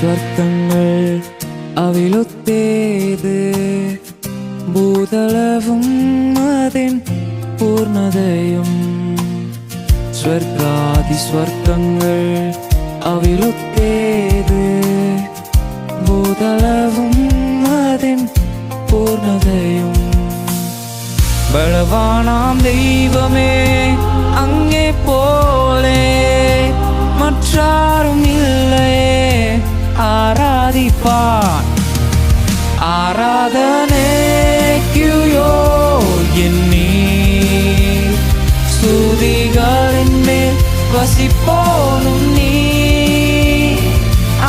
സ്വർഗങ്ങൾ അവിലൊത്തേത് ഭൂതലവും അതിൻ പൂർണ്ണതയും സ്വർഗാതിസ്വർഗങ്ങൾ അവിലൊത്തേത് ഭൂതലവും അതിൻ പൂർണ്ണതയും ബലവാനാം ദൈവമേ അങ്ങേ പോലെ മറ്റാരുമില്ലയേ ആരാധിപ്പാൻ ആരാധനയ്ക്കു യോഗ്യൻ നീ സ്തുതികളിന്മേൽ വസിപ്പോനും നീ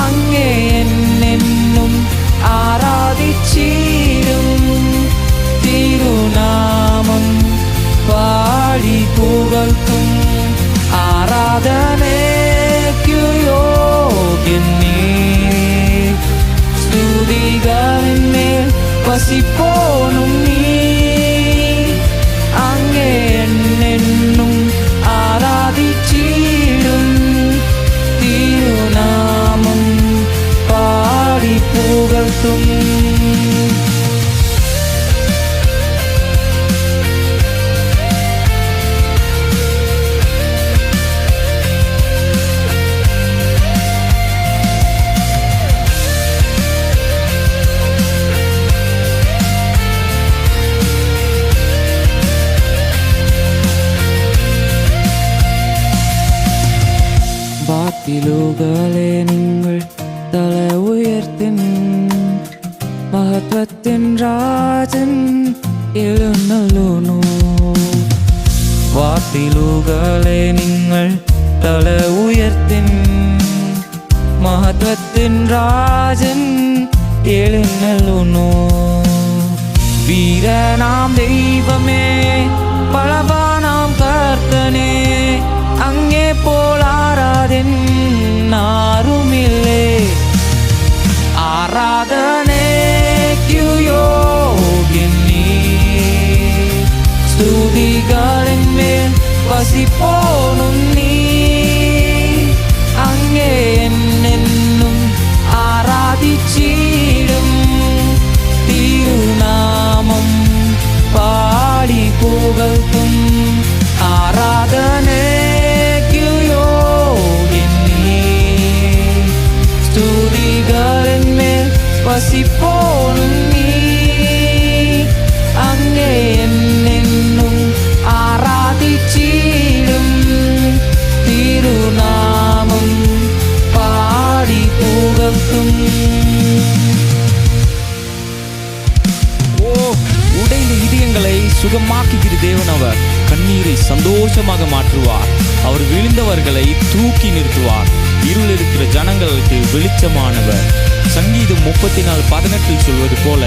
അങ്ങേ എന്നെന്നും ആരാധിച്ചിടും തിരുനാമം പാടി പുകഴ്ത്തും ആരാധനയ്ക്കു യോഗ്യൻ നീ സ്തുതികളിന്മേൽ വസിപ്പോനും നീ അങ്ങേ എന്നെന്നും ആരാധിച്ചിടും തിരുനാമം പാടി പുകഴ്ത്തും വാക്കിലുകളെ നിങ്ങൾ തല ഉയർത്തിൻ മഹത്വത്തിൻ രാജൻ എഴുന്നള്ളുന്നു വാക്കിലുകളെ നിങ്ങൾ തല ഉയർത്തിൻ മഹത്വത്തിൻ രാജൻ എഴുന്നള്ളുന്നു വീരനാം ദൈവമേ ബലവാനാം കർത്തനേ അങ്ങേ പോൽ ആരാധൻ ആരുമില്ലേ ആരാധനയ്ക്കു യോഗ്യൻ നീ സ്തുതികളിന്മേൽ വസിപ്പോനും നീ അങ്ങേ എന്നെന്നും ആരാധിച്ചിടും തിരുനാമം പാടി പുകഴ്ത്തും ആരാധന വസിപ്പോനും നീ അങ്ങേ എന്നെന്നും ആരാധിച്ചിടും തിരുനാമം പാടി പുകഴ്ത്തും உடைந்த இதயங்களை சுகமாக்குகிற தேவன் அவர் கண்ணீரை சந்தோஷமாக மாற்றுவார் அவர் விழுந்தவர்களை தூக்கி நிறுத்துவார் இருள் இருக்கிற ஜனங்களுக்கு வெளிச்சமானவர் சங்கீதம் 34:18 சொல்வது போல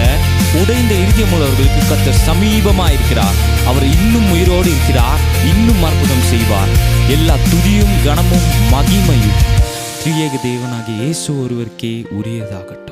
உடைந்த இதயமுள்ளவர்களுக்கு கர்த்தர் சமீபமாக இருக்கிறார் அவர் இன்னும் உயிரோடு இருக்கிறார் இன்னும் அற்புதம் செய்வார் எல்லா துதியும் கனமும் மகிமையும் திரியேக தேவனாகிய இயேசு ஒருவருக்கே உரியதாகட்டும்